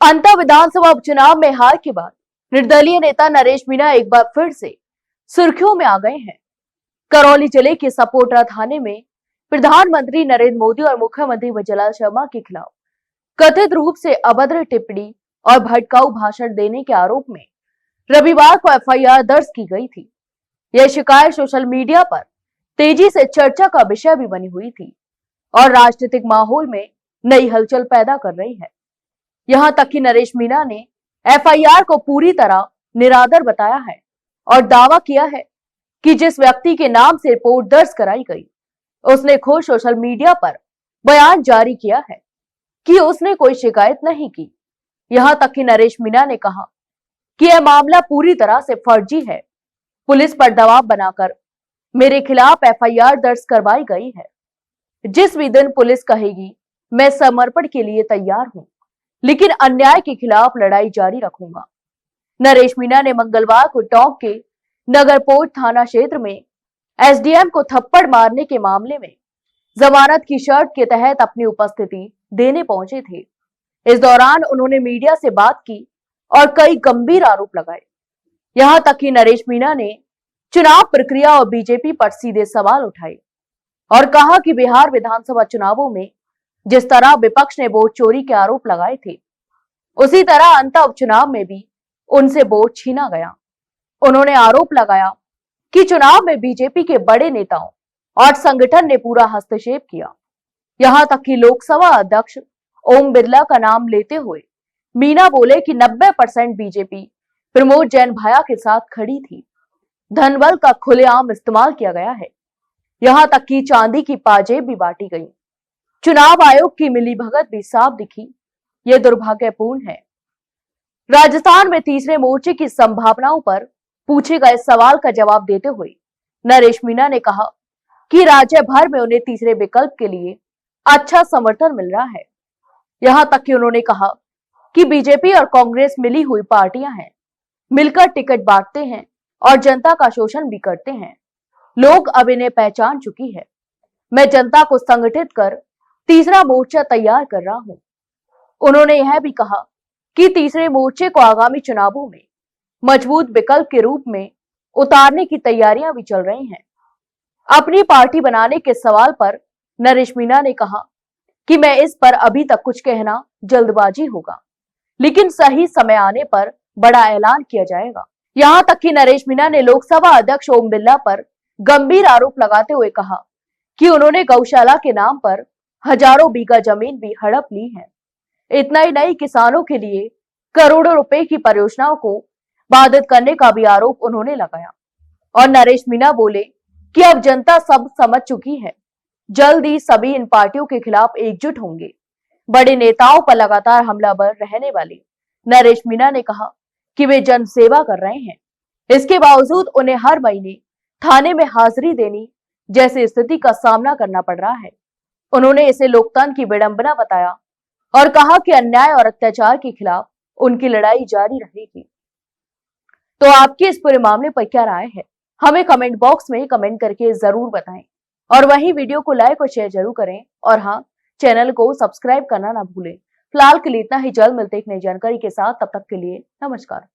अंतर विधानसभा उपचुनाव में हार के बाद निर्दलीय नेता नरेश मीणा एक बार फिर से सुर्खियों में आ गए हैं। करौली जिले के सपोटरा थाने में प्रधानमंत्री नरेंद्र मोदी और मुख्यमंत्री वजुंधरा शर्मा के खिलाफ कथित रूप से अभद्र टिप्पणी और भड़काऊ भाषण देने के आरोप में रविवार को एफआईआर दर्ज की गई थी। यह शिकायत सोशल मीडिया पर तेजी से चर्चा का विषय भी बनी हुई थी और राजनीतिक माहौल में नई हलचल पैदा कर रही है। यहां तक कि नरेश मीणा ने एफआईआर को पूरी तरह निरादर बताया है और दावा किया है कि जिस व्यक्ति के नाम से रिपोर्ट दर्ज कराई गई उसने खुद सोशल मीडिया पर बयान जारी किया है कि उसने कोई शिकायत नहीं की। यहां तक कि नरेश मीणा ने कहा कि यह मामला पूरी तरह से फर्जी है। पुलिस पर दबाव बनाकर मेरे खिलाफ एफआईआर दर्ज करवाई गई है। जिस भी दिन पुलिस कहेगी मैं समर्पण के लिए तैयार हूं, लेकिन अन्याय के खिलाफ लड़ाई जारी रखूंगा। नरेश मीणा ने मंगलवार को टोंक के नगरपोट थाना क्षेत्र में एसडीएम को थप्पड़ मारने के मामले में जमानत की शर्त के तहत अपनी उपस्थिति देने पहुंचे थे। इस दौरान उन्होंने मीडिया से बात की और कई गंभीर आरोप लगाए। यहां तक कि नरेश मीणा ने चुनाव प्रक्रिया और बीजेपी पर सीधे सवाल उठाए और कहा कि बिहार विधानसभा चुनावों में जिस तरह विपक्ष ने वोट चोरी के आरोप लगाए थे, उसी तरह अंतर उपचुनाव में भी उनसे वोट छीना गया। उन्होंने आरोप लगाया कि चुनाव में बीजेपी के बड़े नेताओं और संगठन ने पूरा हस्तक्षेप किया। यहां तक कि लोकसभा अध्यक्ष ओम बिरला का नाम लेते हुए मीणा बोले कि 90% बीजेपी प्रमोद जैन भाया के साथ खड़ी थी। धनबल का खुलेआम इस्तेमाल किया गया है। यहां तक कि चांदी की पाजेब भी बांटी गई। चुनाव आयोग की मिलीभगत भी साफ दिखी। ये दुर्भाग्यपूर्ण है। राजस्थान में तीसरे मोर्चे की संभावनाओं पर पूछे गए सवाल का जवाब देते हुए नरेश मीणा ने कहा कि राज्य भर में उन्हें तीसरे विकल्प के लिए अच्छा समर्थन मिल रहा है। यहां तक कि उन्होंने कहा कि बीजेपी और कांग्रेस मिली हुई पार्टियां हैं, मिलकर टिकट बांटते हैं और जनता का शोषण भी करते हैं। लोग अब इन्हें पहचान चुकी है। मैं जनता को संगठित कर तीसरा मोर्चा तैयार कर रहा हूं। उन्होंने यह भी कहा कि तीसरे मोर्चे को आगामी चुनावों में मजबूत विकल्प के रूप में उतारने की तैयारियां भी चल रही हैं। अपनी पार्टी बनाने के सवाल पर नरेश मीणा ने कहा कि मैं इस पर अभी तक कुछ कहना जल्दबाजी होगा, लेकिन सही समय आने पर बड़ा ऐलान किया जाएगा। यहां तक कि नरेश मीणा ने लोकसभा अध्यक्ष ओम बिरला पर गंभीर आरोप लगाते हुए कहा कि उन्होंने गौशाला के नाम पर हजारों बीघा जमीन भी हड़प ली है। इतना ही नहीं, किसानों के लिए करोड़ों रुपए की परियोजनाओं को बाधित करने का भी आरोप उन्होंने लगाया। और नरेश मीणा बोले कि अब जनता सब समझ चुकी है। जल्द ही सभी इन पार्टियों के खिलाफ एकजुट होंगे। बड़े नेताओं पर लगातार हमलावर रहने वाले नरेश मीणा ने कहा कि वे जन सेवा कर रहे हैं, इसके बावजूद उन्हें हर महीने थाने में हाजिरी देनी जैसी स्थिति का सामना करना पड़ रहा है। उन्होंने इसे लोकतंत्र की विडंबना बताया और कहा कि अन्याय और अत्याचार के खिलाफ उनकी लड़ाई जारी रहेगी। तो आपकी इस पूरे मामले पर क्या राय है, हमें कमेंट बॉक्स में कमेंट करके जरूर बताएं और वहीं वीडियो को लाइक और शेयर जरूर करें और हाँ, चैनल को सब्सक्राइब करना ना भूलें। फिलहाल के लिए इतना ही। जल्द मिलते एक नई जानकारी के साथ, तब तक के लिए नमस्कार।